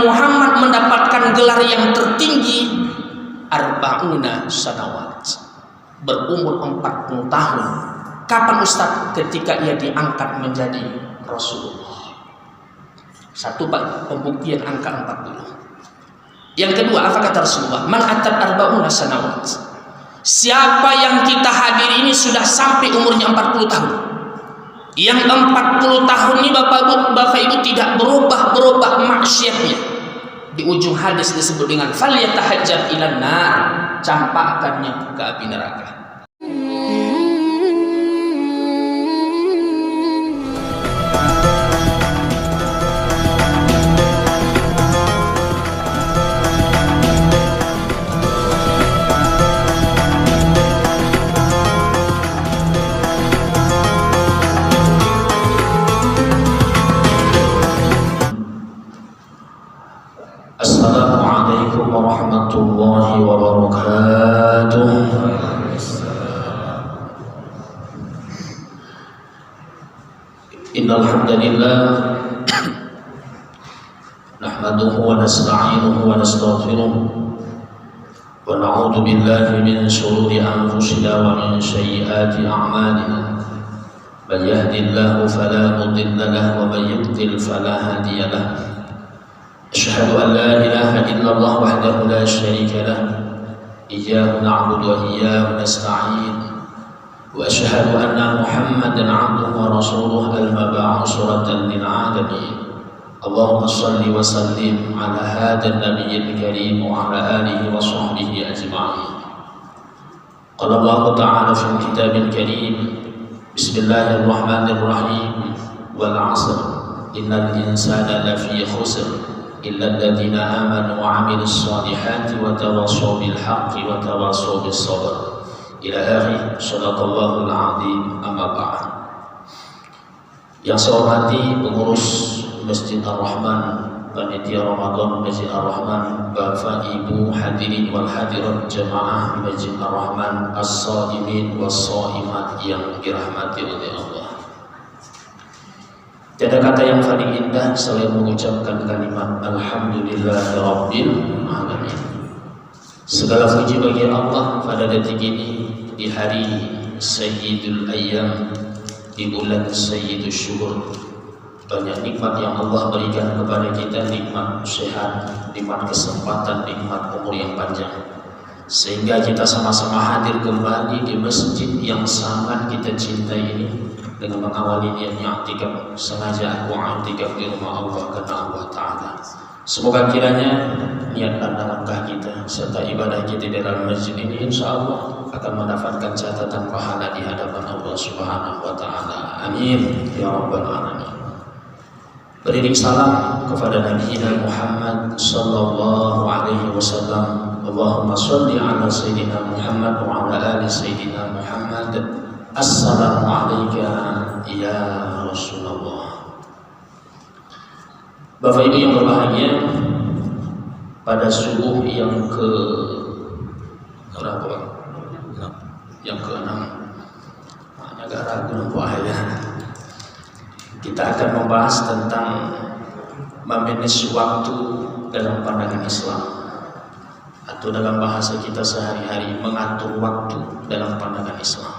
Muhammad mendapatkan gelar yang tertinggi arba'una sanawat, berumur 40 tahun. Kapan Ustaz? Ketika ia diangkat menjadi Rasulullah. Satu pembuktian angka 40. Yang kedua, apa kata Rasulullah? Man atat arba'una sanawat. Siapa yang kita hadiri ini sudah sampai umurnya 40 tahun. Yang 40 tahun ini Bapak Ibu tidak berubah maksiatnya. Di ujung hadis disebut dengan falyatahajjat ilan nar, campakkannya ke api neraka. Assalamualaikum warahmatullahi wabarakatuh. Innal hamdalillah nahmaduhu wa nasta'inuhu wa nastaghfiruh wa na'udzu billahi min shururi anfusina wa min sayyiati a'malina. Man yahdihillahu fala mudilla lahu wa man yudlil fala hadiya lahu. أشهد أن لا إله إلا الله وحده لا شريك له إياه نعبد وإياه نستعين وأشهد أن محمدا عبده ورسوله المبعوث رحمة للعالمين. اللهم صل وسلم على هذا النبي الكريم وعلى آله وصحبه أجمعين. قال الله تعالى في الكتاب الكريم بسم الله الرحمن الرحيم والعصر إن الإنسان لفي خسر إلا الذين آمنوا وعملوا الصالحات وتواصوا بالحق وتواصوا بالصبر إلى آخر صدق الله العظيم. أما بعد. Yang saya hormati pengurus Masjid Ar-Rahman, panitia Ramadan Masjid Ar-Rahman, Bapak Ibu hadirin wal hadirat jamaah Masjid Ar-Rahman, as-shaimin was-shaimat yang dirahmati oleh Allah. Tiada kata yang paling indah selain mengucapkan kalimat Alhamdulillahirabbil alamin. Segala puji bagi Allah pada detik ini, di hari Sayyidul Ayyam, di bulan Sayyidul Syuhur. Banyak nikmat yang Allah berikan kepada kita, nikmat sehat, nikmat kesempatan, nikmat umur yang panjang, sehingga kita sama-sama hadir kembali di masjid yang sangat kita cintai ini dengan mengawali niatnya i'tikaf. Sengaja aku i'tikaf di rumah Allah karena Allah Ta'ala. Semoga kiranya niat dan langkah kita serta ibadah kita dalam masjid ini insya Allah akan mendapatkan catatan pahala di hadapan Allah Subhanahu wa Ta'ala. Amin ya rabbal alamin. Beriring salam kepada Nabi Muhammad sallallahu alaihi wasallam. Allahumma shalli ala sayyidina Muhammad wa ala ali sayyidina Muhammad. Assalamualaikum ya Rasulullah. Bapak Ibu yang berbahagia, pada subuh yang ke berapa? Yang ke-6. Agak ragu ya. Kita akan membahas tentang memanage waktu dalam pandangan Islam, atau dalam bahasa kita sehari-hari mengatur waktu dalam pandangan Islam.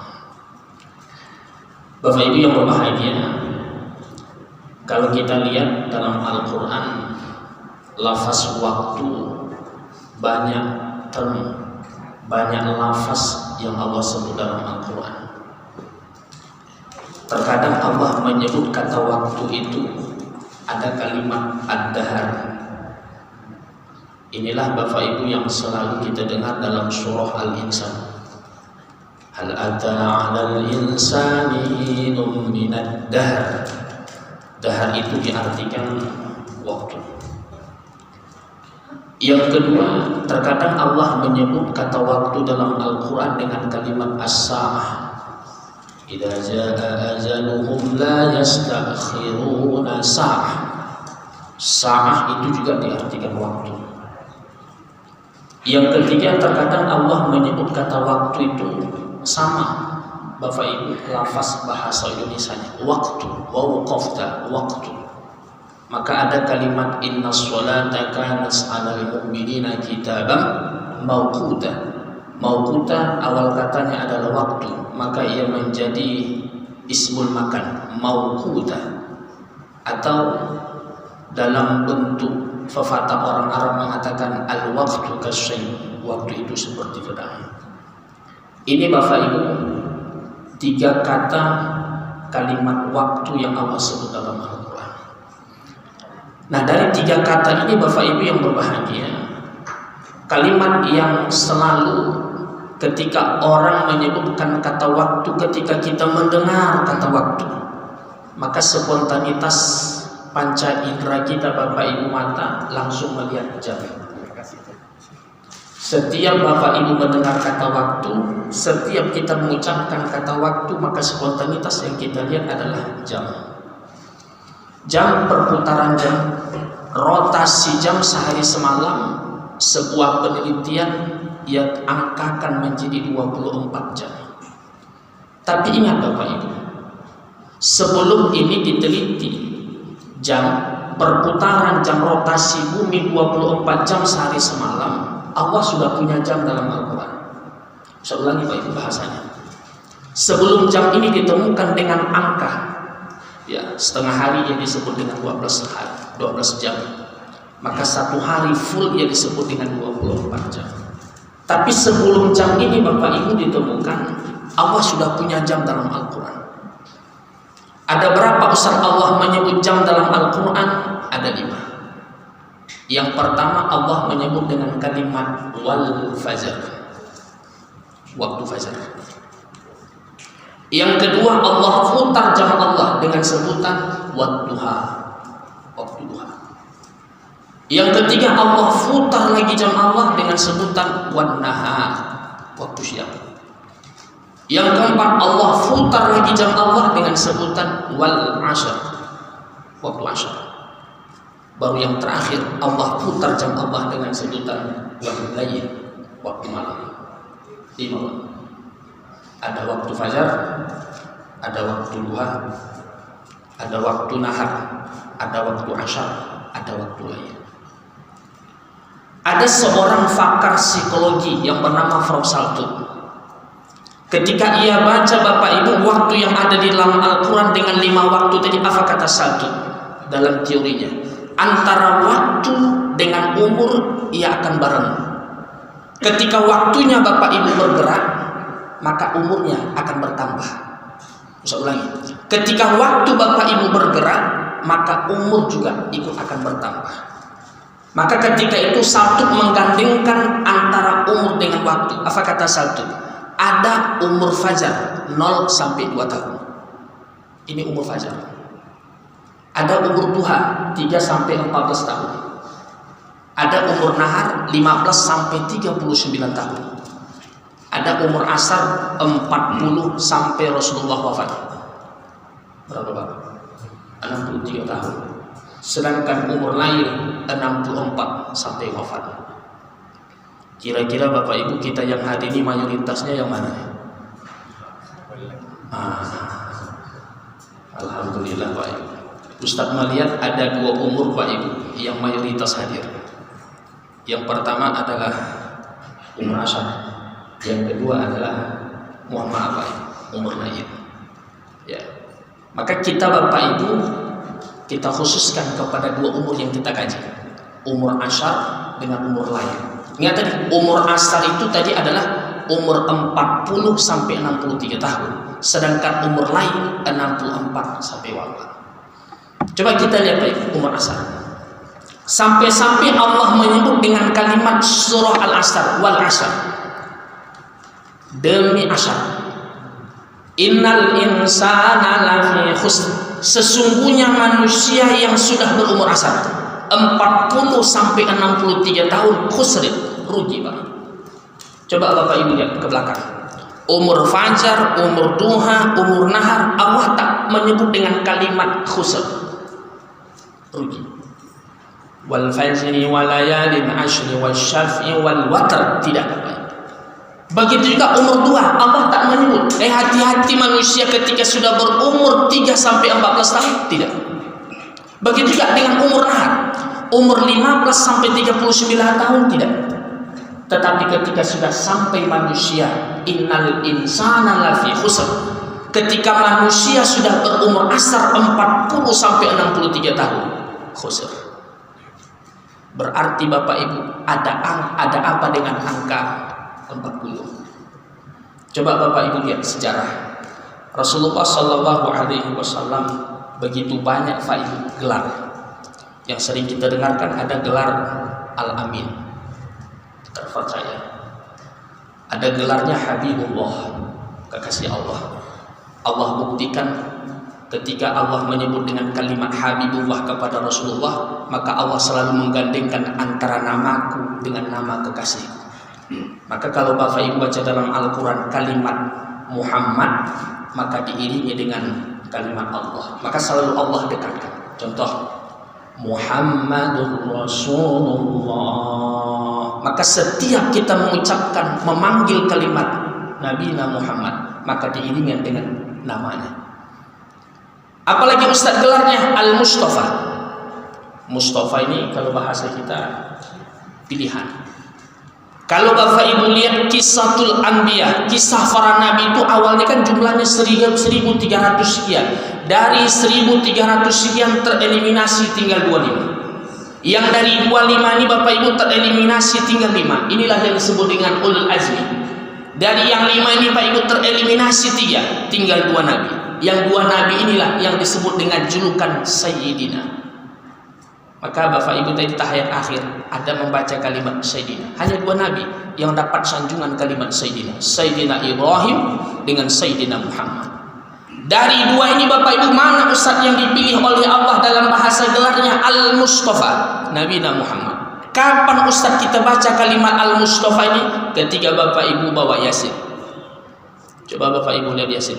Bapak Ibu yang berbahagia, kalau kita lihat dalam Al-Quran, lafaz waktu banyak lafaz yang Allah sebut dalam Al-Quran. Terkadang Allah menyebut kata waktu itu ada kalimat ad-dahar. Inilah Bapak Ibu yang selalu kita dengar dalam surah Al-Insan. Hal ata 'alal insani hinun minad dahr. Dahr itu diartikan waktu. Yang kedua, terkadang Allah menyebut kata waktu dalam Al-Quran dengan kalimat as-sa'ah. Idza jaa ajaluhum la yastakhiruna sa'ah. Sa'ah itu juga diartikan waktu. Yang ketiga, terkadang Allah menyebut kata waktu itu sama, Bapak Ibu, lafaz bahasa Indonesianya waktu, waqafta, waktu. Maka ada kalimat innas sholata kanat 'alal mu'minina kitaban mauquta. Mauquta awal katanya adalah waktu, maka ia menjadi ismul makan, mauquta, atau dalam bentuk fafata orang Arab mengatakan al-waqtu kasyai, waktu itu seperti pedang. Ini Bapak Ibu 3 kata kalimat waktu yang Allah sebut dalam Al-Quran. Nah, dari 3 kata ini Bapak Ibu yang berbahagia, kalimat yang selalu ketika orang menyebutkan kata waktu, ketika kita mendengar kata waktu, maka spontanitas panca indera kita Bapak Ibu mata langsung melihat jam. Setiap Bapak Ibu mendengar kata waktu, setiap kita mengucapkan kata waktu, maka spontanitas yang kita lihat adalah jam. Jam, perputaran jam, rotasi jam sehari semalam, sebuah penelitian ia angkakan menjadi 24 jam. Tapi ingat Bapak Ibu, sebelum ini diteliti, jam, perputaran jam rotasi bumi 24 jam sehari semalam, Allah sudah punya jam dalam Al-Quran. Saya ulangi Pak Ibu bahasanya. Sebelum jam ini ditemukan dengan angka, ya, setengah hari yang disebut dengan 12 hari, 12 jam. Maka 1 hari full yang disebut dengan 24 jam. Tapi sebelum jam ini Bapak Ibu ditemukan, Allah sudah punya jam dalam Al-Quran. Ada berapa besar Allah menyebut jam dalam Al-Quran? Ada 5. Yang pertama Allah menyebut dengan kalimat wal fajar, waktu fajar. Yang kedua Allah putar jam Allah dengan sebutan wadduha, waktu duha. Yang ketiga Allah putar lagi jam Allah dengan sebutan wan-nahar, waktu siang. Yang keempat Allah putar lagi jam Allah dengan sebutan wal ashr, waktu ashr. Baru yang terakhir Allah putar jam Allah dengan sebutan wal layl, waktu malam. 5. Ada waktu fajar, ada waktu duha, ada waktu nahar, ada waktu asar, ada waktu lain. Ada seorang pakar psikologi yang bernama Prof. Saltuk. Ketika ia baca Bapak Ibu waktu yang ada di dalam Al-Quran dengan 5 waktu tadi, apa kata Saltuk dalam teorinya? Antara waktu dengan umur ia akan bareng. Ketika waktunya Bapak Ibu bergerak, maka umurnya akan bertambah. Saya ulangi, ketika waktu Bapak Ibu bergerak, maka umur juga ikut akan bertambah. Maka ketika itu Saltuk menggandengkan antara umur dengan waktu. Apa kata Saltuk? Ada umur fajar 0 sampai 2 tahun. Ini umur fajar. Ada umur duha 3 sampai 14 tahun. Ada umur nahar 15 sampai 39 tahun. Ada umur asar 40 sampai Rasulullah wafat. Berapa Bapak? 63 tahun. Sedangkan umur lain 64 sampai wafat. Kira-kira Bapak Ibu kita yang hari ini mayoritasnya yang mana? Alhamdulillah Pak Ibu. Ustaz melihat ada 2 umur Pak Ibu yang mayoritas hadir. Yang pertama adalah umur asar. Yang kedua adalah Muhammad umur lain. Ya. Maka kita Bapak Ibu kita khususkan kepada 2 umur yang kita kaji. Umur asar dengan umur lain. Ingat tadi umur asar itu tadi adalah umur 40 sampai 63 tahun. Sedangkan umur lain 64 sampai wafat. Coba kita lihat Pak umur asar. Sampai-sampai Allah menyebut dengan kalimat surah Al-Asr wal asr. Demi asar. Innal insana lafi khusr. Sesungguhnya manusia yang sudah berumur asar 40 sampai 63 tahun khusr, rugi Pak. Coba Bapak Ibu lihat ke belakang. Umur fajar, umur duha, umur nahar Allah tak menyebut dengan kalimat khusr, rugi. Wal fajri wal layalin ashri wasyaf'i wal watr, tidak Bapak. Begitu juga umur duha Allah tak menyebut. Hati-hati manusia ketika sudah berumur 3 sampai 14 tahun, tidak. Begitu juga dengan umur nahar. Umur 15 sampai 39 tahun tidak. Tetapi ketika sudah sampai manusia, innal insana lafi khusr. Ketika manusia sudah berumur asar 40 sampai 63 tahun, khusr. Berarti Bapak Ibu ada apa dengan angka 40? Coba Bapak Ibu lihat sejarah. Rasulullah Shallallahu Alaihi Wasallam begitu banyak gelar. Yang sering kita dengarkan ada gelar Al-Amin, terpercaya. Ada gelarnya Habibullah, kekasih Allah. Allah buktikan ketika Allah menyebut dengan kalimat Habibullah kepada Rasulullah, maka Allah selalu menggandengkan antara namaku dengan nama kekasihku. Maka kalau Bapak Ibu baca dalam Al-Quran kalimat Muhammad, maka diiringi dengan kalimat Allah, maka selalu Allah dekatkan. Contoh Muhammadur Rasulullah, maka setiap kita mengucapkan, memanggil kalimat Nabi Muhammad, maka diiringi dengan namanya. Apalagi Ustadz gelarnya Al-Mustafa. Mustafa ini kalau bahasa kita pilihan. Kalau Bapak Ibu lihat Kisahul Anbiya, kisah para nabi itu awalnya kan jumlahnya 1300 sekian. Dari 1300 sekian tereliminasi tinggal 25. Yang dari 25 ini Bapak Ibu tereliminasi tinggal 5. Inilah yang disebut dengan ulul azmi. Dari yang 5 ini Bapak Ibu tereliminasi 3, tinggal 2 nabi. Yang 2 nabi inilah yang disebut dengan julukan Sayyidina. Maka Bapak Ibu tadi tahiyat akhir ada membaca kalimat Sayyidina. Hanya 2 nabi yang dapat sanjungan kalimat Sayyidina, Sayyidina Ibrahim dengan Sayyidina Muhammad. Dari 2 ini Bapak Ibu, mana Ustaz yang dipilih oleh Allah dalam bahasa gelarnya Al-Mustafa, Nabi Muhammad? Kapan Ustaz kita baca kalimat Al-Mustafa ini? Ketika Bapak Ibu bawa Yasin. Coba Bapak Ibu lihat Yasin.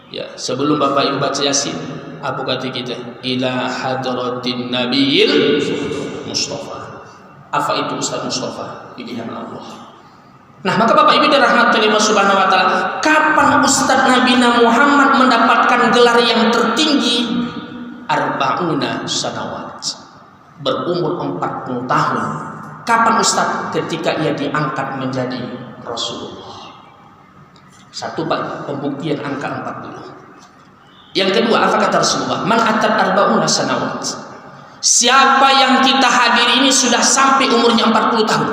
Ya, sebelum Bapak Ibu baca Yasin, apa kata kita? Ila hadratin nabiyil Mustafa. Apa itu Ustaz Mustafa? Pilihan Allah. Nah, maka Bapak Ibu dirahmati Allah Subhanahu wa taala, kapan Ustaz Nabi Muhammad mendapatkan gelar yang tertinggi? Arba'una sanawat. Berumur 40 tahun. Kapan Ustaz? Ketika ia diangkat menjadi Rasulullah. Satu Pak, pembuktian angka 40. Yang kedua, apa kata Rasulullah? Man atat arba'una sanawat. Siapa yang kita hadiri ini sudah sampai umurnya 40 tahun.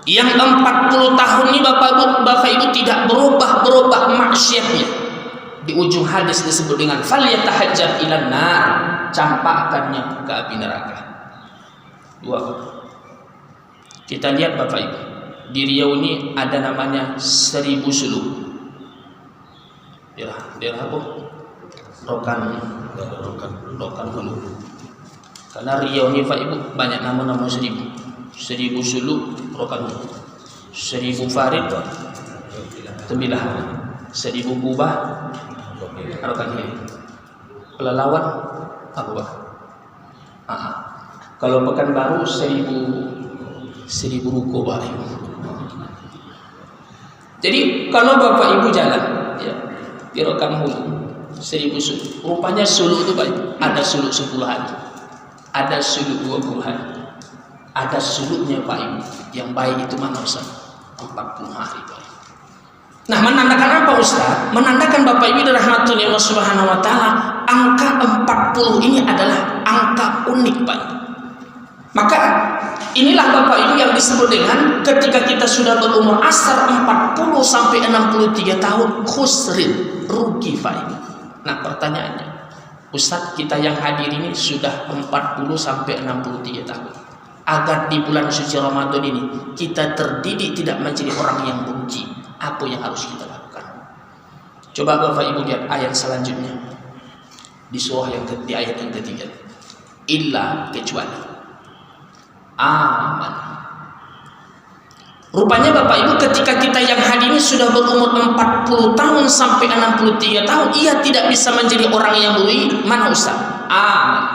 Yang 40 tahun ini Bapak Ibu tidak berubah maksiatnya. Di ujung hadis disebut dengan falyatahajjat ilan nar, campakkannya ke api neraka. 2. Kita lihat Bapak Ibu, di Riau ini ada namanya 1000 suluk. Daerah apa? Rokan dulu. Karena Riau ini Pak Ibu banyak nama-nama 1000 suluk Rokan dulu, 1000 farid Tembilah, 1000 kubah Rokan dulu. Pelalawan apa Pak? Kalau Pekanbaru 1000 ruko Pak Ibu. Jadi kalau Bapak Ibu jalan ya, di Rokan dulu 1000 suluk. Rupanya suluk itu Pak Ibu, ada suluk 10 hari, ada suluk 20 hari, ada suluknya Pak Ibu yang baik itu mana Ustaz? 40 hari Pak Ibu. Nah, menandakan apa Ustaz? Menandakan Bapak Ibu dirahmati Allah Subhanahu wa taala, angka 40 ini adalah angka unik Pak Ibu. Maka inilah Bapak Ibu yang disebut dengan ketika kita sudah berumur asar 40 sampai 63 tahun khusrin, rugi Pak Ibu. Nah, pertanyaannya, Ustadz kita yang hadir ini sudah 40 sampai 63 tahun. Agar di bulan suci Ramadan ini kita terdidik tidak menjadi orang yang rugi, apa yang harus kita lakukan? Coba Bapak Ibu lihat ayat selanjutnya di surah di ayat yang ketiga. Illa, kecuali aman. Rupanya Bapak Ibu ketika kita yang hadir ini sudah berumur 40 tahun sampai 63 tahun, ia tidak bisa menjadi orang yang rugi. Mana Ustaz? Aman.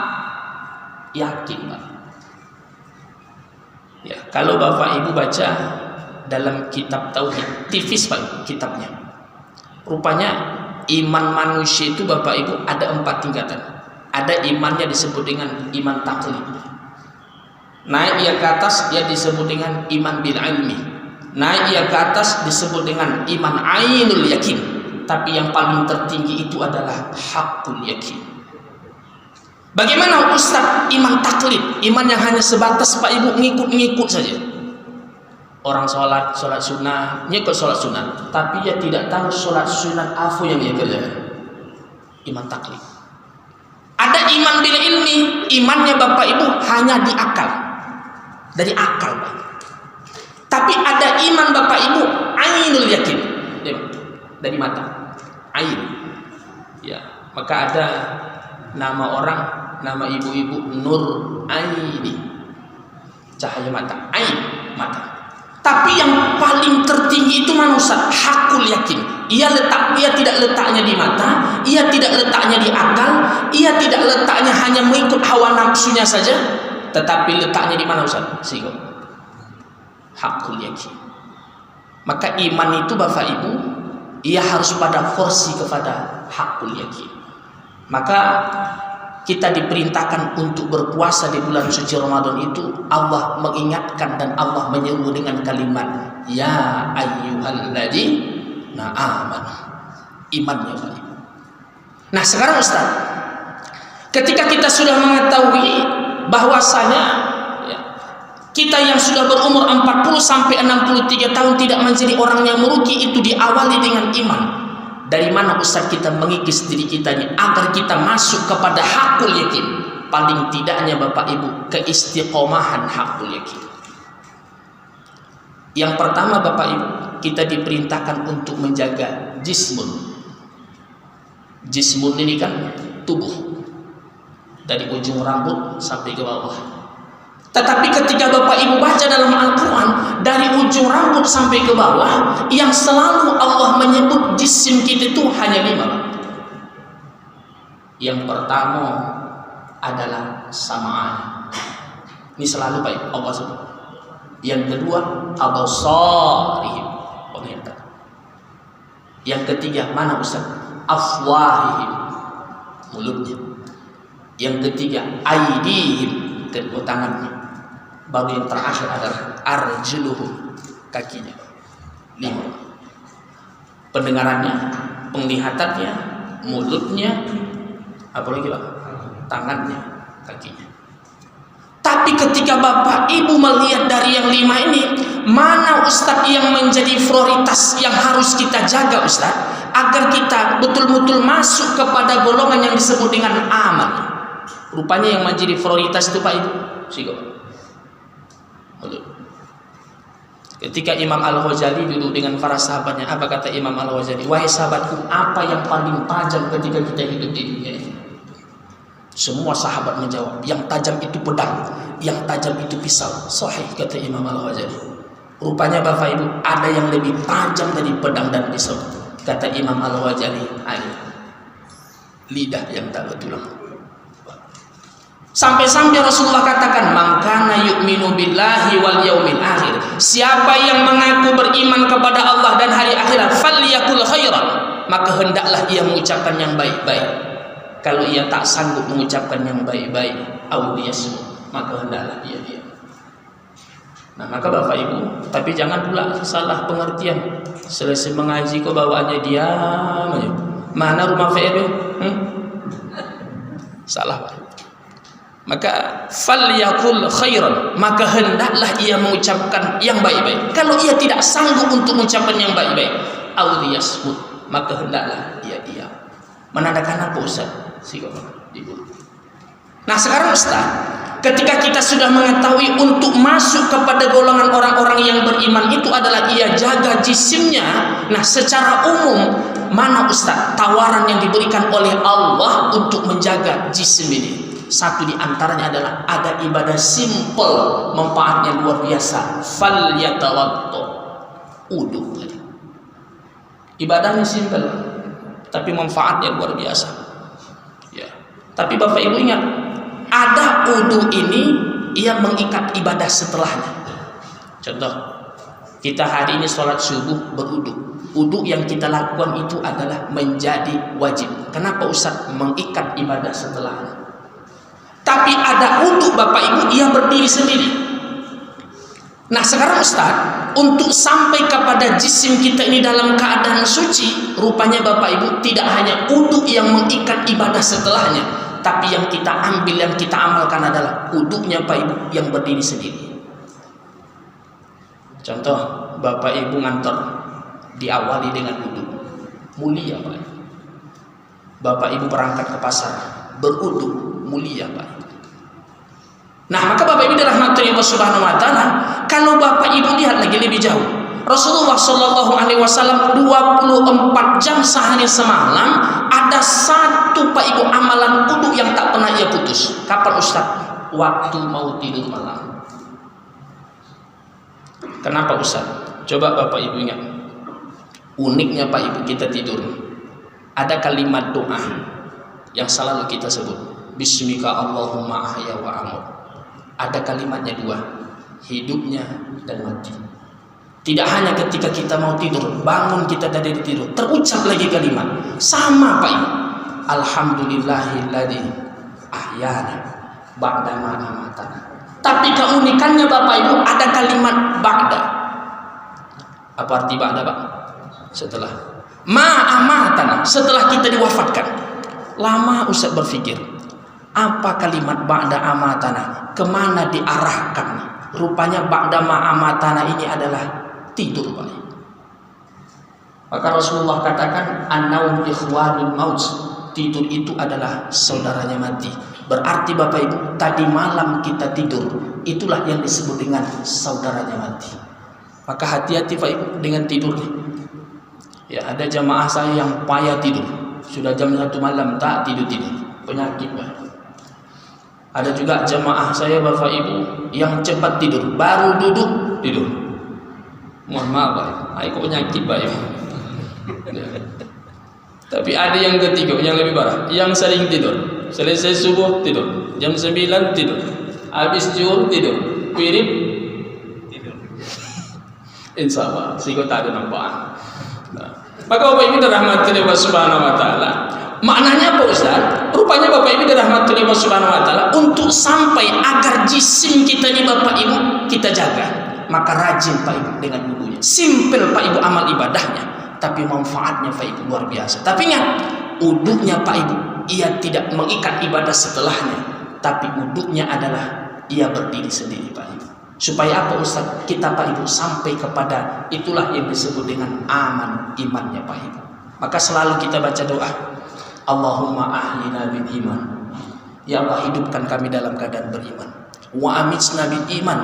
Yakin Pak. Ya, kalau Bapak Ibu baca dalam kitab tauhid, tipis Pak kitabnya. Rupanya iman manusia itu Bapak Ibu ada 4 tingkatan. Ada imannya disebut dengan iman taklid. Naik ia ke atas ia disebut dengan iman bil ilmi. Naik ia ke atas disebut dengan iman ainul yakin. Tapi yang paling tertinggi itu adalah hakul yakin. Bagaimana Ustaz iman taklid? Iman yang hanya sebatas Pak Ibu ngikut-ngikut saja. Orang sholat sunnah, ngikut sholat sunnah, tapi dia tidak tahu sholat sunnah apa yang dia kerjakan. Iman taklid. Ada iman bil ilmi, imannya Bapak Ibu hanya di akal. Dari akal, Pak. Tapi ada iman Bapak Ibu ainul yakin. Dari mata. Ain. Ya, maka ada nama orang, nama ibu-ibu Nur Aini. Cahaya mata, ain mata. Tapi yang paling tertinggi itu manusia hakul yakin. Ia tidak letaknya di mata, ia tidak letaknya di akal, ia tidak letaknya hanya mengikut hawa nafsunya saja, tetapi letaknya di mana Ustaz? Sehingga hakul yakin. Maka iman itu Bapak Ibu, ia harus pada porsi kepada hakul yakin. Maka kita diperintahkan untuk berpuasa di bulan suci Ramadan itu, Allah mengingatkan dan Allah menyeru dengan kalimat ya ayyuhalladzina amanu. Imannya Pak. Nah sekarang Ustaz, ketika kita sudah mengetahui bahwasanya ya, kita yang sudah berumur 40 sampai 63 tahun tidak menjadi orang yang merugi itu diawali dengan iman. Dari mana Ustaz kita mengikis diri kita ini agar kita masuk kepada hakul yakin? Paling tidaknya Bapak Ibu keistiqomahan hakul yakin. Yang pertama Bapak Ibu, kita diperintahkan untuk menjaga jismun. Jismun ini kan tubuh, dari ujung rambut sampai ke bawah. Tetapi ketika Bapak Ibu baca dalam Al-Quran, dari ujung rambut sampai ke bawah, yang selalu Allah menyebut jisim kita itu hanya 5. Yang pertama adalah samaan. Ini selalu baik Allah sebut. Yang kedua absarihim, penglihatan. Yang ketiga mana Ustaz? Afwahihim, mulutnya. Yang ketiga aidihim, kedua tangannya. Baru yang terakhir adalah arjuluhum, kakinya. 5. Pendengarannya, penglihatannya, mulutnya, apalagi Pak? Tangannya, kakinya. Tapi ketika Bapak Ibu melihat dari yang 5 ini, mana Ustadz yang menjadi prioritas yang harus kita jaga Ustadz, agar kita betul-betul masuk kepada golongan yang disebut dengan aman. Rupanya yang menjadi prioritas itu Pak Ibu, ketika Imam Al-Ghazali duduk dengan para sahabatnya, apa kata Imam Al-Ghazali? Wahai sahabatku, apa yang paling tajam ketika kita hidup di dunia ini? Semua sahabat menjawab, yang tajam itu pedang, yang tajam itu pisau. Sahih kata Imam Al-Ghazali. Rupanya Bapak Ibu, ada yang lebih tajam dari pedang dan pisau. Kata Imam Al-Ghazali, lidah yang tak bertulang. Sampai-sampai Rasulullah katakan, "Man kana yu'minu billahi wal yaumil akhir." Siapa yang mengaku beriman kepada Allah dan hari akhirat, falyakul khairan, maka hendaklah ia mengucapkan yang baik-baik. Kalau ia tak sanggup mengucapkan yang baik-baik, au liyasmut, maka hendaklah dia diam. Nah, maka Bapak Ibu, tapi jangan pula salah pengertian. Selesai mengaji kok bawaannya diam aja. Mana rumah fi'il? Salah Pak. Maka falyakul khairan, maka hendaklah ia mengucapkan yang baik-baik. Kalau ia tidak sanggup untuk mengucapkan yang baik-baik, au liyasmut, maka hendaklah ia diam. Menandakan apa Ustaz? Nah sekarang Ustaz, ketika kita sudah mengetahui untuk masuk kepada golongan orang-orang yang beriman itu adalah ia jaga jisimnya. Nah secara umum mana Ustaz tawaran yang diberikan oleh Allah untuk menjaga jisim ini? Satu di antaranya adalah ada ibadah simple, manfaatnya luar biasa. Falyatawaddo, wudu. Ibadahnya simple, tapi manfaatnya luar biasa. Ya. Tapi Bapak Ibu ingat, ada wudu ini ia mengikat ibadah setelahnya. Contoh, kita hari ini sholat subuh berwudu. Wudu yang kita lakukan itu adalah menjadi wajib. Kenapa Ustaz mengikat ibadah setelahnya? Tapi ada wudhu Bapak Ibu, ia berdiri sendiri. Nah sekarang Ustaz, untuk sampai kepada jisim kita ini dalam keadaan suci, rupanya Bapak Ibu tidak hanya wudhu yang mengikat ibadah setelahnya, tapi yang kita ambil, yang kita amalkan adalah wudhunya Pak Ibu yang berdiri sendiri. Contoh, Bapak Ibu ngantor, diawali dengan wudhu, mulia Pak Ibu. Bapak Ibu berangkat ke pasar, berwudhu, mulia Pak Ibu. Nah maka Bapak Ibu dirahmati Allah Subhanahu Wa Taala, kalau Bapak Ibu lihat lagi lebih jauh, Rasulullah Shallallahu Alaihi Wasallam 24 jam sehari semalam ada satu Pak Ibu amalan wudhu yang tak pernah ia putus. Kapan Ustaz? Waktu mau tidur malam. Kenapa Ustaz? Coba Bapak Ibu ingat, uniknya Pak Ibu kita tidur, ada kalimat doa yang selalu kita sebut, Bismika Allahumma ahya wa amut. Ada kalimatnya dua, hidupnya dan mati. Tidak hanya ketika kita mau tidur, bangun kita dari tidur, terucap lagi kalimat sama Pak Ibu, Alhamdulillahilladzi ahyana ba'da ma amatana. Tapi keunikannya Bapak Ibu ada kalimat ba'da. Apa arti ba'da Pak? Setelah ma amatana, setelah kita diwafatkan. Lama Ustaz berpikir, apa kalimat ba'da amatana? Kemana diarahkan? Rupanya ba'da ma amatana ini adalah tidur Pak. Maka Rasulullah katakan an-naum ikhwanul maut, tidur itu adalah saudaranya mati. Berarti Bapak Ibu, tadi malam kita tidur, itulah yang disebut dengan saudaranya mati. Maka hati-hati Pak Ibu dengan tidur. Ya, ada jamaah saya yang payah tidur, sudah jam 1 malam tak tidur-tidur, penyakit Pak. Ada juga jamaah saya Bapak Ibu yang cepat tidur, baru duduk tidur. Mohon maaf Pak, itu penyakit Pak Ibu. Tapi ada yang ketiga, yang lebih parah, yang sering tidur. Selesai subuh tidur, jam 9 tidur, habis zuhur tidur, wirid tidur. Insya Allah, sehingga tak ada nampak. Nah, maka Bapak Ibu dirahmati Allah Subhanahu Wa Taala. Maknanya apa Ustaz? Rupanya Bapak Ibu dirahmati Allah Subhanahu Wa Taala, untuk sampai agar jisim kita ini Bapak Ibu kita jaga, maka rajin Pak Ibu dengan wudhunya. Simpel Pak Ibu amal ibadahnya, tapi manfaatnya Pak Ibu luar biasa. Tapi ingat, wudhunya Pak Ibu, ia tidak mengikat ibadah setelahnya, tapi wudhunya adalah ia berdiri sendiri Pak Ibu. Supaya apa Ustaz? Kita Pak Ibu sampai kepada itulah yang disebut dengan aman imannya Pak Ibu. Maka selalu kita baca doa, Allahumma ahyina bil iman. Ya Allah, hidupkan kami dalam keadaan beriman. Wa amitna bil iman,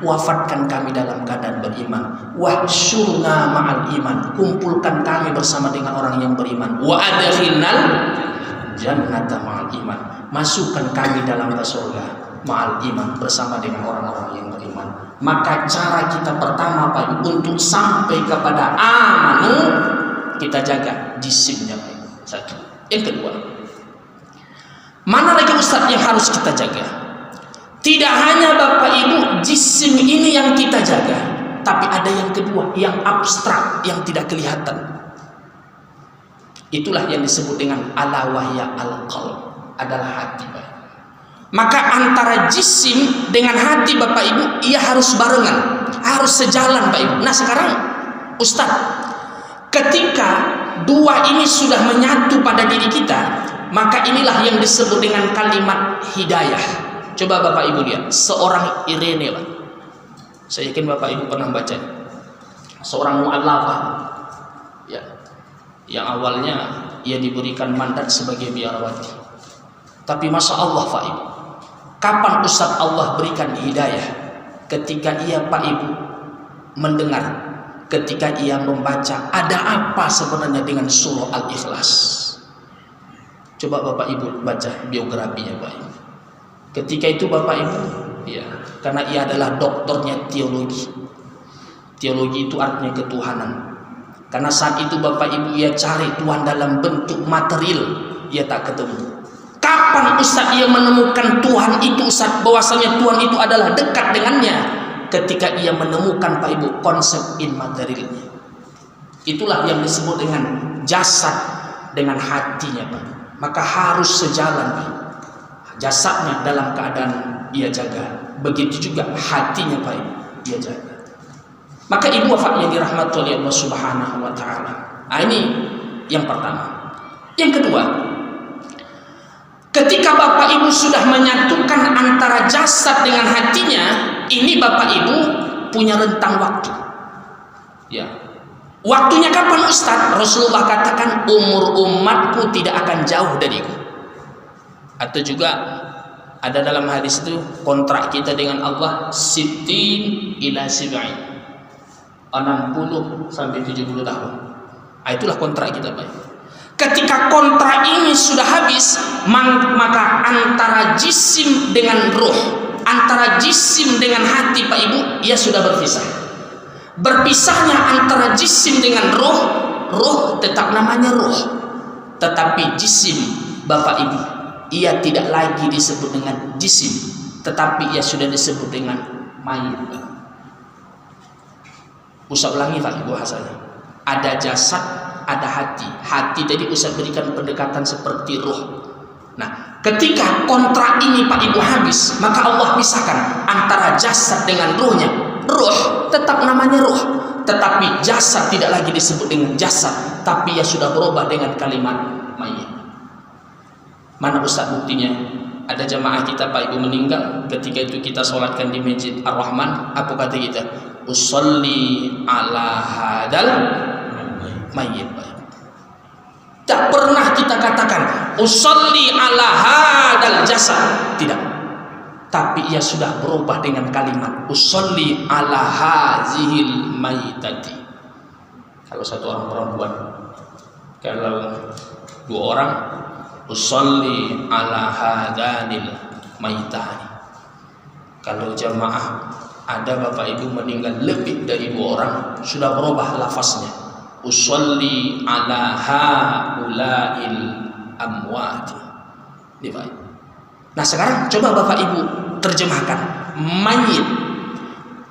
wafatkan kami dalam keadaan beriman. Wahsyurna ma'al iman, kumpulkan kami bersama dengan orang yang beriman. Wa adkhilnal jannata ma'al iman, masukkan kami dalam surga ma'al iman, bersama dengan orang-orang yang beriman. Maka cara kita pertama Pak untuk sampai kepada amanu, kita jaga jisimnya Pak. Satu. Yang kedua, mana lagi Ustaz yang harus kita jaga? Tidak hanya Bapak Ibu jisim ini yang kita jaga, tapi ada yang kedua, yang abstrak, yang tidak kelihatan. Itulah yang disebut dengan ala wahya al-qalb, adalah hati Pak. Maka antara jisim dengan hati Bapak Ibu, ia harus barengan, harus sejalan Pak Ibu. Nah sekarang Ustaz, ketika dua ini sudah menyatu pada diri kita, maka inilah yang disebut dengan kalimat hidayah. Coba Bapak Ibu lihat, seorang Irene Pak. Saya yakin Bapak Ibu pernah baca. Seorang mu'allafah, ya, yang awalnya ia diberikan mandat sebagai biarawati. Tapi Masya Allah Pak Ibu, kapan Ustaz Allah berikan hidayah? Ketika ia Pak Ibu mendengar, ketika ia membaca, ada apa sebenarnya dengan surah Al-Ikhlas. Coba Bapak Ibu baca biografinya Pak Ibu. Ketika itu Bapak Ibu, ya, karena ia adalah doktornya teologi. Teologi itu artinya ketuhanan. Karena saat itu Bapak Ibu ia cari Tuhan dalam bentuk material, ia tak ketemu. Kapan Ustaz ia menemukan Tuhan itu Ustaz, bahwasanya Tuhan itu adalah dekat dengannya? Ketika ia menemukan Pak Ibu konsep immaterialnya. Itulah yang disebut dengan jasad dengan hatinya Pak. Maka harus sejalan Pak. jasadnya dalam keadaan ia jaga, begitu juga hatinya Pak Ibu dia jaga. Maka ibu wafat yang dirahmati oleh Allah Subhanahu wa taala. Ini yang pertama. Yang kedua, ketika Bapak Ibu sudah menyatukan antara jasad dengan hatinya, ini Bapak Ibu punya rentang waktu. Ya. Waktunya kapan Ustaz? Rasulullah katakan umur umatku tidak akan jauh dariku. Atau juga ada dalam hadis itu kontrak kita dengan Allah sittin ila sib'in, 60 sampai 70 tahun. Itulah kontrak kita Pak. Ketika kontrak ini sudah habis, maka antara jisim dengan ruh, antara jisim dengan hati Pak Ibu, ia sudah berpisah. Berpisahnya antara jisim dengan ruh tetap namanya ruh, tetapi jisim Bapak Ibu, ia tidak lagi disebut dengan jisim, tetapi ia sudah disebut dengan mayit. Ustaz ulangi Pak Ibu bahasanya. Ada jasad, ada hati. Hati tadi Ustaz berikan pendekatan seperti ruh. Nah, ketika kontrak ini Pak Ibu habis, maka Allah pisahkan antara jasad dengan ruhnya. Ruh tetap namanya ruh, tetapi jasad tidak lagi disebut dengan jasad, tapi ia sudah berubah dengan kalimat mayit. Mana Ustaz buktinya? Ada jamaah kita Pak Ibu meninggal, ketika itu kita sholatkan di Masjid Ar-Rahman. Apa kata kita? Usolli ala hadal mayit. Tak pernah kita katakan usolli ala hadal jasad, tidak. Tapi ia sudah berubah dengan kalimat usolli ala hazihil mayitati. Kalau satu orang perempuan, kalau dua orang usolli ala hadanil mayitani. Kalau jamaah ada Bapak Ibu meninggal lebih dari dua orang, sudah berubah lafaznya usolli ala haulail amwati. Ini Pak. Nah sekarang coba Bapak Ibu terjemahkan mayit.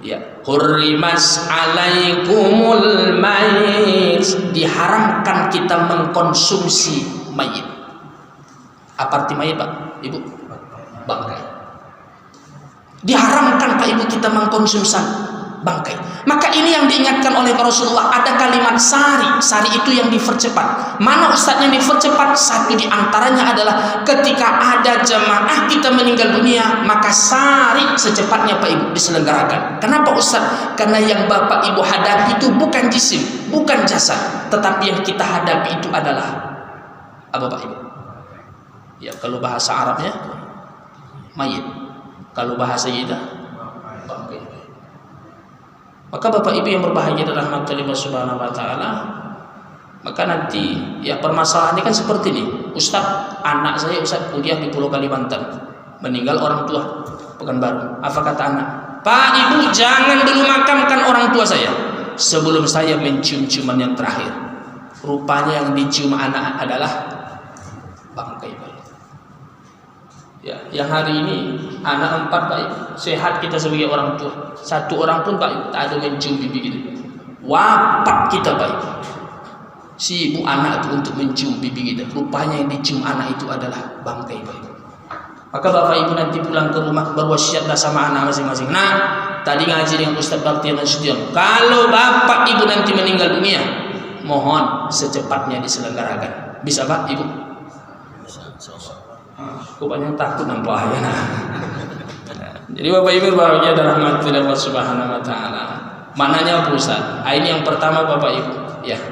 Ya, hurrimas alaikumul mayit, diharamkan kita mengkonsumsi mayit. Apa arti mayit Pak Ibu? Bangkai. Diharamkan Pak Ibu kita mengkonsumsi bangkai. Maka ini yang diingatkan oleh Rasulullah, ada kalimat sari. Sari itu yang dipercepat. Mana Ustadznya dipercepat? Satu di antaranya adalah ketika ada jemaah kita meninggal dunia, maka sari secepatnya Pak Ibu diselenggarakan. Kenapa Ustadz? Karena yang Bapak Ibu hadapi itu bukan jisim, bukan jasad, tetapi yang kita hadapi itu adalah apa Pak Ibu? Ya, kalau bahasa Arabnya mayit, kalau bahasa kita bangkai. Maka Bapak Ibu yang berbahagia dalam rahmat Allah Subhanahu wa taala, maka nanti ya permasalahan ini kan seperti ini. Ustaz, anak saya Ustaz kuliah di Pulau Kalimantan, meninggal orang tua Pekanbaru. Apa kata anak? Pak Ibu jangan dulu makamkan orang tua saya sebelum saya mencium ciuman yang terakhir. Rupanya yang dicium anak adalah bangkai Pak. Ya, yang hari ini anak 4 Pak Ibu, sehat kita sebagai orang tua, satu orang pun Pak Ibu tak ada mencium pipi gitu. Wafat kita Pak Ibu, si ibu anak itu untuk mencium pipi kita, rupanya yang dicium anak itu adalah bangkai Pak Ibu. Maka Bapak Ibu nanti pulang ke rumah berwasiatlah sama anak masing-masing. Nah, tadi ngaji dengan Ustaz Baktian Nasution, kalau Bapak Ibu nanti meninggal dunia, mohon secepatnya diselenggarakan. Bisa Pak Ibu? Kok banyak takut nampak ya. Jadi Bapak Ibu bahagia dalam rahmat Allah Subhanahu wa taala. Mananya apa Ustaz? Ini yang pertama Bapak Ibu, ya.